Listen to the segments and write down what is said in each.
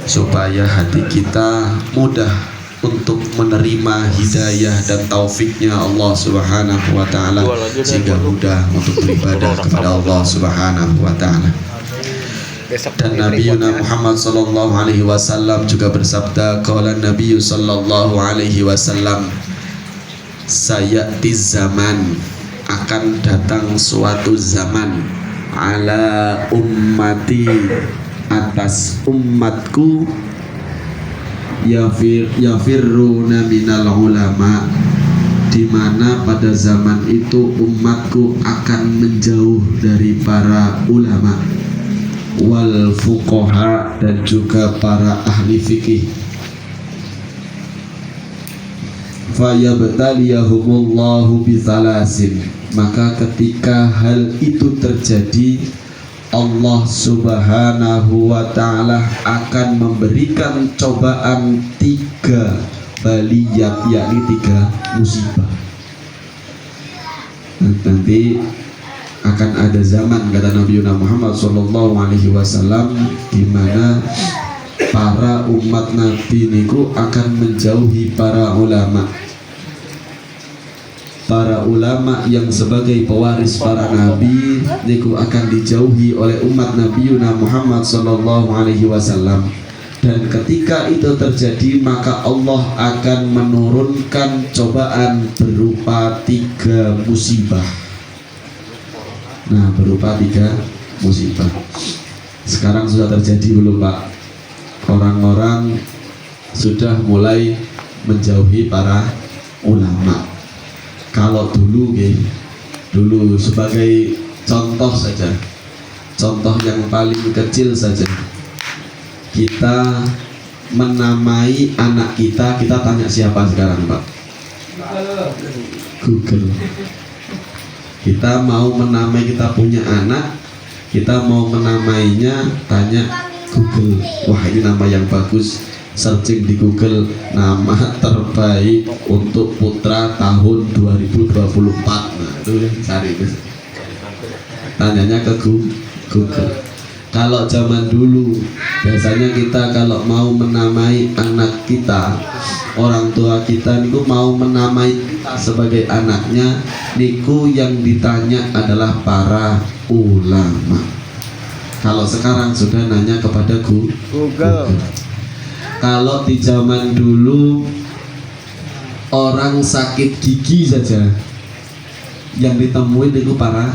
supaya hati kita mudah untuk menerima hidayah dan taufiknya Allah Subhanahu wa ta'ala, sehingga mudah untuk beribadah kepada Allah Subhanahu wa ta'ala. Dan Nabi Muhammad sallallahu alaihi wasallam juga bersabda, qala Nabi sallallahu alaihi wasallam, sayati zaman, akan datang suatu zaman, ala ummati, atas umatku, yafirruna minal ulama, di mana pada zaman itu umatku akan menjauh dari para ulama, wal fuqaha, dan juga para ahli fikih. Fayabtaliyahumullahu bithalasin, maka ketika hal itu terjadi, Allah Subhanahu wa ta'ala akan memberikan cobaan 3 baliyat, yakni 3 musibah. Nanti akan ada zaman, kata Nabi Muhammad SAW, di mana para umat Nabi niku akan menjauhi para ulama. Para ulama yang sebagai pewaris para nabi niku akan dijauhi oleh umat Nabi Muhammad SAW. Dan ketika itu terjadi, maka Allah akan menurunkan cobaan berupa 3 musibah. Nah, berupa 3 musibah. Sekarang sudah terjadi belum, Pak? Orang-orang sudah mulai menjauhi para ulama. Kalau dulu sebagai contoh saja, contoh yang paling kecil saja, kita menamai anak kita tanya siapa sekarang, Pak? Google. Kita mau menamai, kita punya anak, kita mau menamainya, tanya Google. Wah, ini nama yang bagus, searching di Google, nama terbaik untuk putra tahun 2024. Nah, itu cari, tanyanya ke Google. Kalau zaman dulu, biasanya kita kalau mau menamai anak kita, orang tua kita niku mau menamai kita sebagai anaknya, niku yang ditanya adalah para ulama. Kalau sekarang sudah nanya kepada Google. Kalau di zaman dulu, orang sakit gigi saja yang ditemuin itu para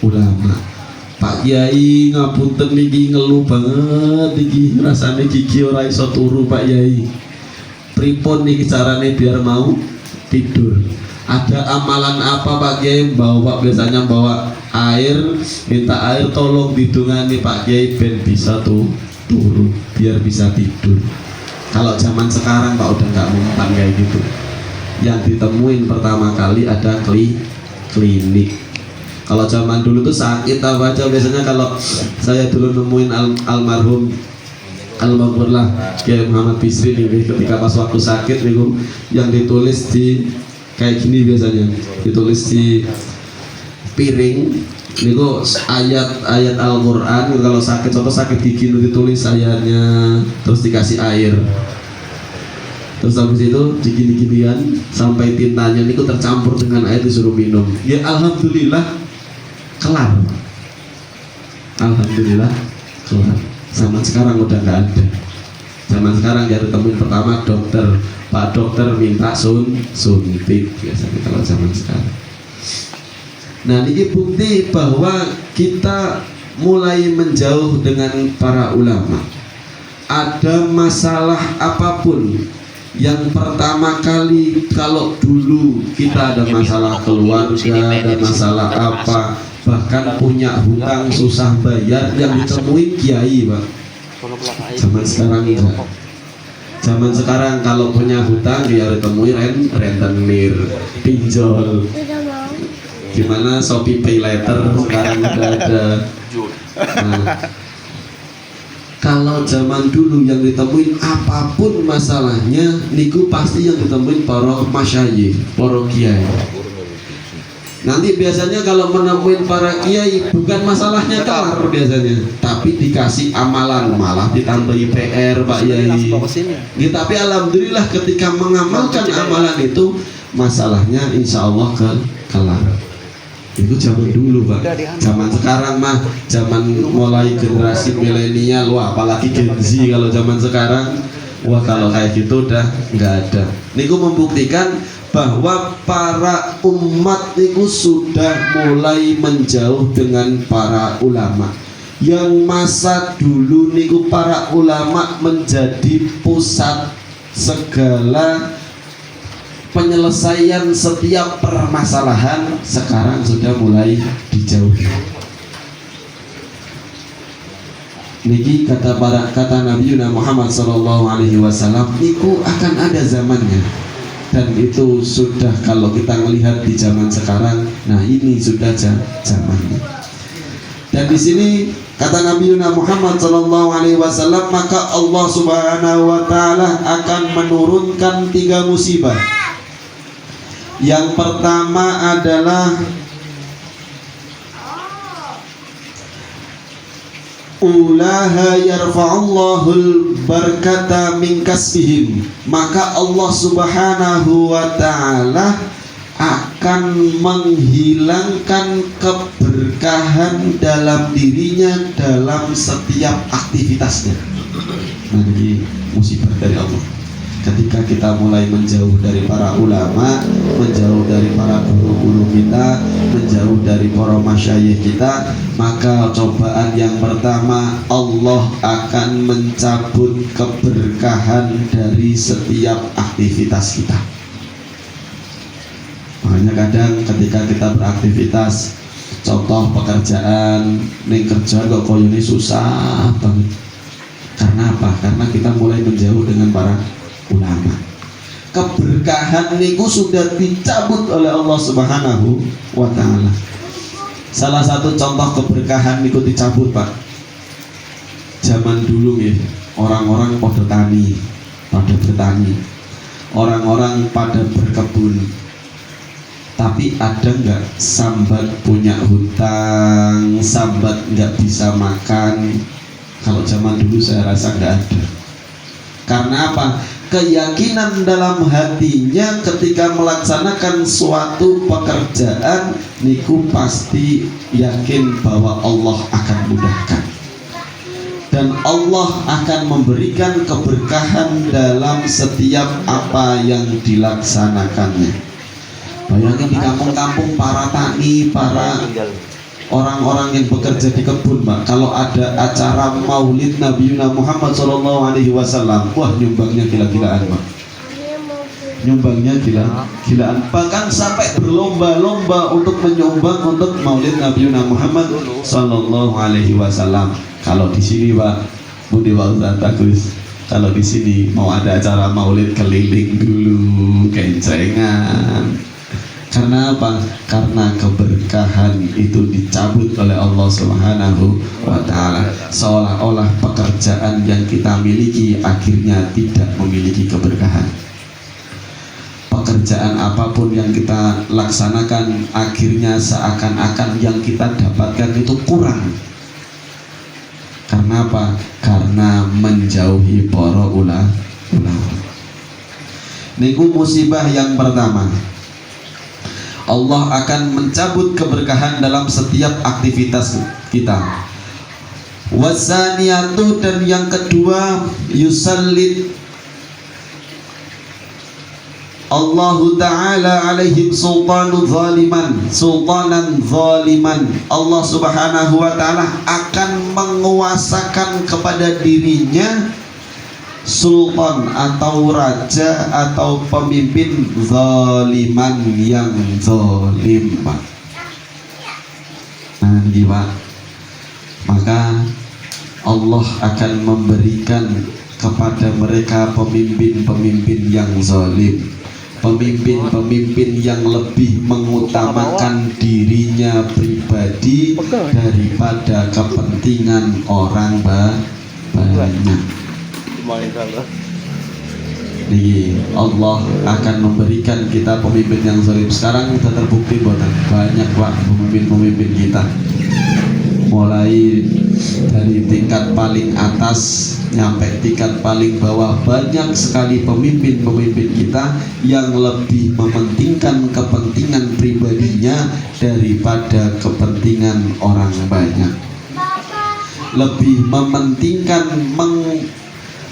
ulama. Pak Yai, ngapunten niki ngeluh banget niki, rasane gigi ora iso turu Pak Yai. Pripun niki carane biar mau tidur? Ada amalan apa Pak Yai? Bawa, biasanya bawa air, minta air, tolong didungani Pak Yai ben bisa turu biar bisa tidur. Kalau zaman sekarang Pak udah nggak mempan kayak gitu. Yang ditemuin pertama kali ada klinik. Kalau zaman dulu tuh sakit apa aja, biasanya kalau saya dulu nemuin almarhum almarhumlah Kiai Muhammad Bisri nih, ketika pas waktu sakit nih, yang ditulis di kayak gini, biasanya ditulis di piring niku ayat Al-Qur'an. Kalau sakit, contoh sakit gigi ditulis ayatnya, terus dikasih air, terus habis itu digini-ginian sampai tintanya niku tercampur dengan air, disuruh minum. Ya alhamdulillah kelar. Alhamdulillah kelar. Zaman sekarang udah nggak ada. Zaman sekarang ya ditemuin pertama dokter, Pak dokter minta suntik biasanya kalau zaman sekarang. Nah, ini bukti bahwa kita mulai menjauh dengan para ulama. Ada masalah apapun, yang pertama kali kalau dulu kita ada masalah keluarga, ada masalah apa, bahkan punya hutang susah bayar, yang ditemuin kiai, Pak. Zaman sekarang enggak. Zaman sekarang kalau punya hutang dia ditemuin rentenir, pinjol. Gimana Shopee Pay Later sekarang udah ada. Nah, kalau zaman dulu yang ditemuin apapun masalahnya, niku pasti yang ditemuin para masyayikh, para kiai. Nanti biasanya kalau menemuin para kiai bukan masalahnya kelar biasanya, tapi dikasih amalan, malah ditambahi PR Pak Yai. Ya, tapi alhamdulillah ketika mengamalkan amalan itu masalahnya insya Allah kelar. Itu zaman dulu Pak. Zaman sekarang mah zaman mulai generasi milenial, wah apalagi Gen Z kalau zaman sekarang, wah kalau kayak gitu udah nggak ada. Niku membuktikan bahwa para umat itu sudah mulai menjauh dengan para ulama. Yang masa dulu niku para ulama menjadi pusat segala penyelesaian setiap permasalahan, sekarang sudah mulai dijauhi. Niki kata Nabi Muhammad SAW, niku akan ada zamannya. Dan itu sudah kalau kita melihat di zaman sekarang, nah ini sudah zamannya. Dan di sini kata Nabi Muhammad SAW, maka Allah Subhanahu Wa Taala akan menurunkan 3 musibah. Yang pertama adalah ulaha yarfa'ullahul barakata min kasbihim, maka Allah Subhanahu wa taala akan menghilangkan keberkahan dalam dirinya dalam setiap aktivitasnya. Nah, ini musibah dari Allah. Ketika kita mulai menjauh dari para ulama, menjauh dari para guru-guru kita, menjauh dari para masyayikh kita, maka cobaan yang pertama, Allah akan mencabut keberkahan dari setiap aktivitas kita. Makanya kadang ketika kita beraktivitas, contoh pekerjaan, ning kerja kok koyo ini susah banget. Karena apa? Karena kita mulai menjauh dengan para ulama. Keberkahan niku sudah dicabut oleh Allah Subhanahu wa taala. Salah satu contoh keberkahan niku dicabut Pak. Zaman dulu nih, orang-orang pada tani, pada bertani. Orang-orang pada berkebun. Tapi ada nggak sambat punya hutang, sambat nggak bisa makan? Kalau zaman dulu saya rasa nggak ada. Karena apa? Keyakinan dalam hatinya ketika melaksanakan suatu pekerjaan niku pasti yakin bahwa Allah akan mudahkan dan Allah akan memberikan keberkahan dalam setiap apa yang dilaksanakannya. Bayangin di kampung-kampung para tani, para orang-orang yang bekerja di kebun, Mbak, kalau ada acara Maulid Nabi Muhammad SAW, wah nyumbangnya gila-gilaan, Mbak. Nyumbangnya gila-gilaan, bahkan sampai berlomba-lomba untuk menyumbang untuk Maulid Nabi Muhammad SAW. Kalau di sini, Pak, Budi Ustaz Agus, kalau di sini mau ada acara Maulid keliling dulu, kencengan. Karena apa? Karena keberkahan itu dicabut oleh Allah Subhanahu wa taala. Seolah-olah pekerjaan yang kita miliki akhirnya tidak memiliki keberkahan. Pekerjaan apapun yang kita laksanakan akhirnya seakan-akan yang kita dapatkan itu kurang. Karena apa? Karena menjauhi para ulama. Niku musibah yang pertama. Allah akan mencabut keberkahan dalam setiap aktivitas kita. Wasaniyatu, dan yang kedua, yusallit Allahu Ta'ala alaihim sultanan zaliman. Allah Subhanahu wa Ta'ala akan menguasakan kepada dirinya sultan atau raja atau pemimpin zaliman yang zalim, Pak. Nah, ini Pak, maka Allah akan memberikan kepada mereka pemimpin-pemimpin yang zalim, pemimpin-pemimpin yang lebih mengutamakan dirinya pribadi daripada kepentingan orang banyak. Nih, Allah akan memberikan kita pemimpin yang zalim. Sekarang kita terbukti buatan banyak Pak pemimpin-pemimpin kita, mulai dari tingkat paling atas nyampe tingkat paling bawah. Banyak sekali pemimpin-pemimpin kita yang lebih mementingkan kepentingan pribadinya daripada kepentingan orang banyak, lebih mementingkan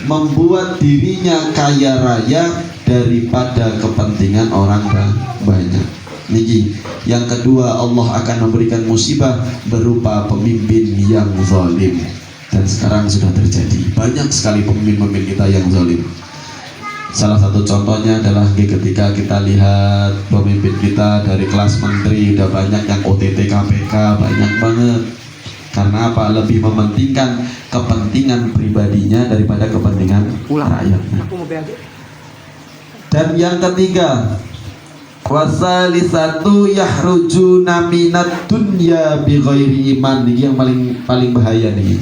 membuat dirinya kaya raya daripada kepentingan orang banyak. Niki yang kedua, Allah akan memberikan musibah berupa pemimpin yang zalim, dan sekarang sudah terjadi banyak sekali pemimpin-pemimpin kita yang zalim. Salah satu contohnya adalah ketika kita lihat pemimpin kita dari kelas menteri udah banyak yang OTT KPK, banyak banget. Karena apa? Lebih mementingkan kepentingan pribadinya daripada kepentingan rakyatnya. Dan yang ketiga, wasalisatu yahrujuna minad dunya bighairi iman. Ini yang paling bahaya nih.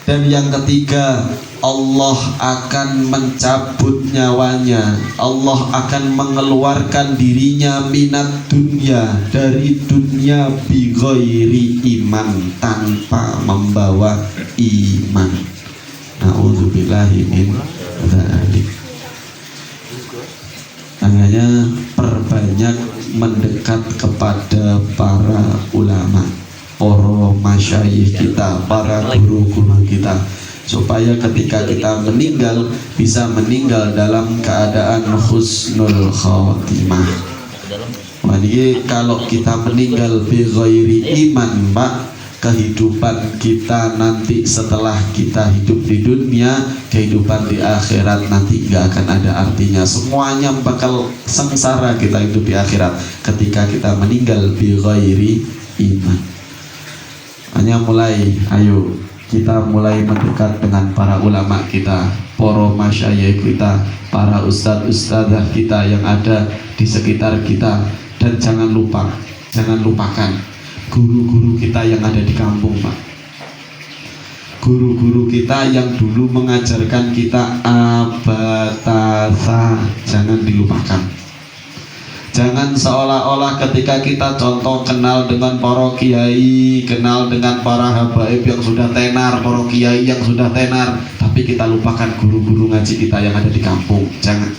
Dan yang ketiga, Allah akan mencabut nyawanya, Allah akan mengeluarkan dirinya minat dunia, dari dunia bighairi iman, tanpa membawa iman. Na'udzubillahi min dzalik. Makanya perbanyak mendekat kepada para ulama, para masyayikh kita, para guru-guru kita, supaya ketika kita meninggal bisa meninggal dalam keadaan husnul khotimah. Jadi kalau kita meninggal bi ghairi iman, Pak, kehidupan kita nanti setelah kita hidup di dunia, kehidupan di akhirat nanti nggak akan ada artinya. Semuanya bakal sengsara kita hidup di akhirat ketika kita meninggal bi ghairi iman. Hanya ayo kita mulai mendekat dengan para ulama kita, para masyayikh kita, para ustadz-ustadzah kita yang ada di sekitar kita. Dan jangan lupakan guru-guru kita yang ada di kampung, Pak. Guru-guru kita yang dulu mengajarkan kita abatasa, jangan dilupakan. Jangan seolah-olah ketika kita contoh kenal dengan para kiai, kenal dengan para habaib yang sudah tenar, para kiai yang sudah tenar, tapi kita lupakan guru-guru ngaji kita yang ada di kampung. Jangan.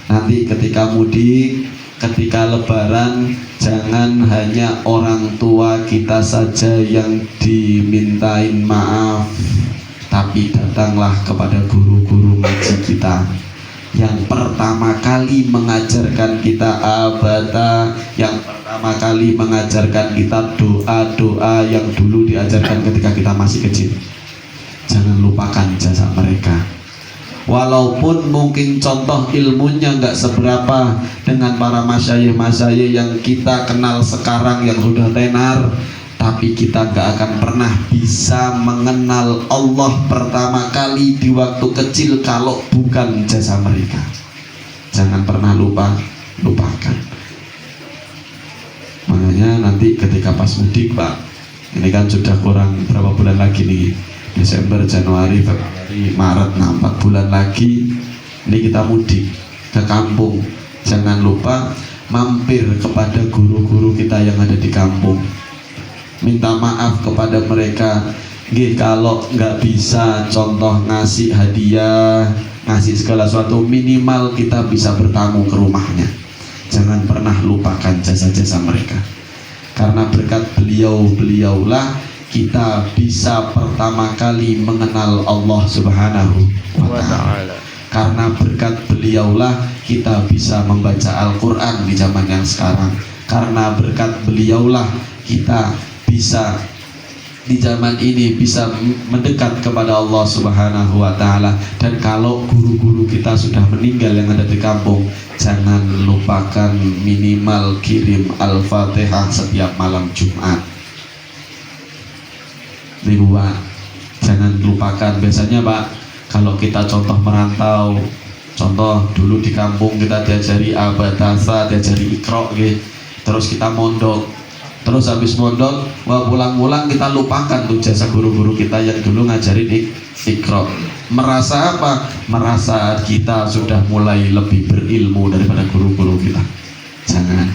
Nanti ketika mudik, ketika lebaran, jangan hanya orang tua kita saja yang dimintain maaf, tapi datanglah kepada guru-guru ngaji kita yang pertama kali mengajarkan kita abata, yang pertama kali mengajarkan kita doa-doa yang dulu diajarkan ketika kita masih kecil. Jangan lupakan jasa mereka. Walaupun mungkin contoh ilmunya nggak seberapa dengan para masyayikh yang kita kenal sekarang yang sudah tenar, tapi kita gak akan pernah bisa mengenal Allah pertama kali di waktu kecil kalau bukan jasa mereka. Jangan pernah lupakan. Makanya nanti ketika pas mudik, Pak, ini kan sudah kurang berapa bulan lagi nih, Desember, Januari, Februari, Maret, 4 bulan lagi ini kita mudik ke kampung. Jangan lupa mampir kepada guru-guru kita yang ada di kampung, minta maaf kepada mereka. Kalau nggak bisa contoh ngasih hadiah, ngasih segala sesuatu, minimal kita bisa bertamu ke rumahnya. Jangan pernah lupakan jasa-jasa mereka, karena berkat beliaulah kita bisa pertama kali mengenal Allah Subhanahu wa Ta'ala. Karena berkat beliaulah kita bisa membaca Al-Quran di zaman yang sekarang. Karena berkat beliaulah kita bisa di zaman ini bisa mendekat kepada Allah Subhanahu wa Ta'ala. Dan kalau guru-guru kita sudah meninggal yang ada di kampung, jangan lupakan minimal kirim Al-Fatihah setiap malam Jumat. Ini Pak, jangan lupakan. Biasanya Pak, kalau kita contoh merantau, contoh dulu di kampung kita diajari abatasa, diajari ikro gitu. Terus kita mondok, terus habis mondok, pulang-pulang kita lupakan tuh jasa guru-guru kita yang dulu ngajarin ikro. Merasa apa? Merasa kita sudah mulai lebih berilmu daripada guru-guru kita. Jangan.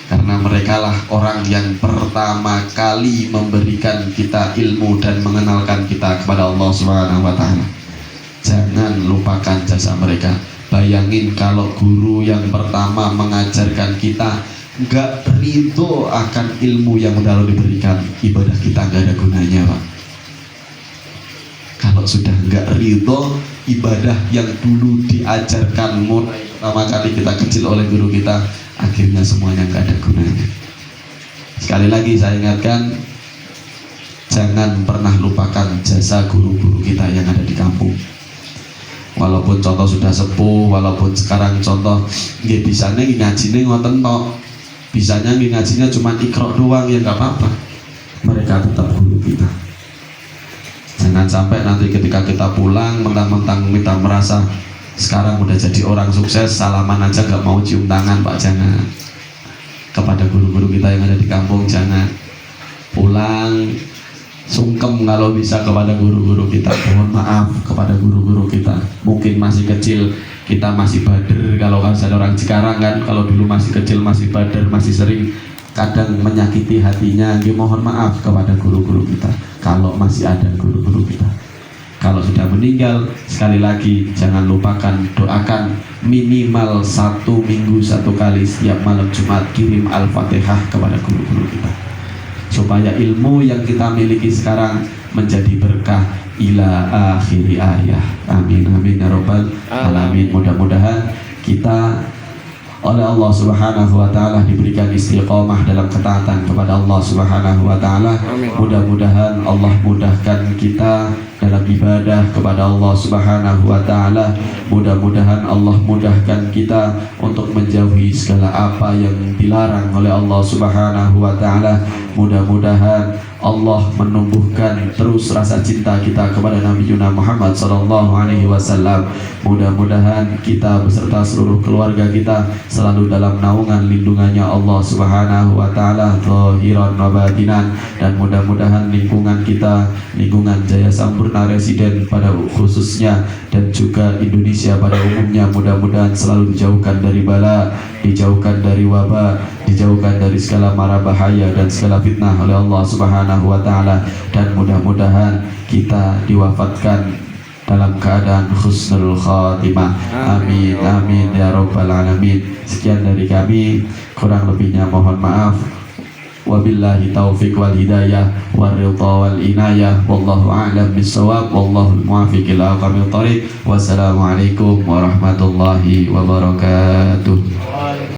Karena merekalah orang yang pertama kali memberikan kita ilmu dan mengenalkan kita kepada Allah Subhanahu wa taala. Jangan lupakan jasa mereka. Bayangin kalau guru yang pertama mengajarkan kita nggak ridho akan ilmu yang udah diberikan, ibadah kita nggak ada gunanya, Pak. Kalau sudah nggak ridho, ibadah yang dulu diajarkan mulai pertama kali kita kecil oleh guru kita, akhirnya semuanya nggak ada gunanya. Sekali lagi saya ingatkan, jangan pernah lupakan jasa guru-guru kita yang ada di kampung. Walaupun contoh sudah sepuh, walaupun sekarang contoh nggih bisane ngajine ngoten tok, bisanya ngajinya cuma ikro doang, ya nggak apa-apa. Mereka tetap guru kita. Jangan sampai nanti ketika kita pulang mentang-mentang kita merasa sekarang udah jadi orang sukses, salaman aja nggak mau cium tangan, Pak. Jangan. Kepada guru-guru kita yang ada di kampung, jangan. Pulang sungkem kalau bisa kepada guru-guru kita. Mohon maaf kepada guru-guru kita. Mungkin masih kecil, kita masih bader. Kalau ada orang sekarang kan, kalau dulu masih kecil masih bader, masih sering kadang menyakiti hatinya. Mohon maaf kepada guru-guru kita kalau masih ada guru-guru kita. Kalau sudah meninggal, sekali lagi jangan lupakan, doakan minimal 1 minggu 1 kali setiap malam Jumat kirim Al-Fatihah kepada guru-guru kita, supaya ilmu yang kita miliki sekarang menjadi berkah ila akhiri ayah. Amin amin ya rabbal alamin. Mudah-mudahan kita oleh Allah Subhanahu wa taala diberikan istiqomah dalam ketaatan kepada Allah Subhanahu wa taala. Mudah-mudahan Allah mudahkan kita dalam ibadah kepada Allah Subhanahu wa taala. Mudah-mudahan Allah mudahkan kita untuk menjauhi segala apa yang dilarang oleh Allah Subhanahu wa taala. Mudah-mudahan Allah menumbuhkan terus rasa cinta kita kepada Nabi Muhammad sallallahu alaihi wasallam. Mudah-mudahan kita beserta seluruh keluarga kita selalu dalam naungan lindungannya Allah Subhanahu wa taala zahiran wa batinan, dan mudah-mudahan lingkungan kita, lingkungan Jaya Sampurna Residen pada khususnya dan juga Indonesia pada umumnya, mudah-mudahan selalu dijauhkan dari bala, dijauhkan dari wabah, dijauhkan dari segala mara bahaya dan segala fitnah oleh Allah Subhanahu wa taala, dan mudah-mudahan kita diwafatkan dalam keadaan husnul khatimah. Amin amin ya rabbal alamin. Sekian dari kami, kurang lebihnya mohon maaf. Wabillahi taufiq wal hidayah wal ridha wal inayah, wallahu a'lam bissawab, wallahu muwaffiq ila aqwamit thoriq. Wassalamualaikum warahmatullahi wabarakatuh.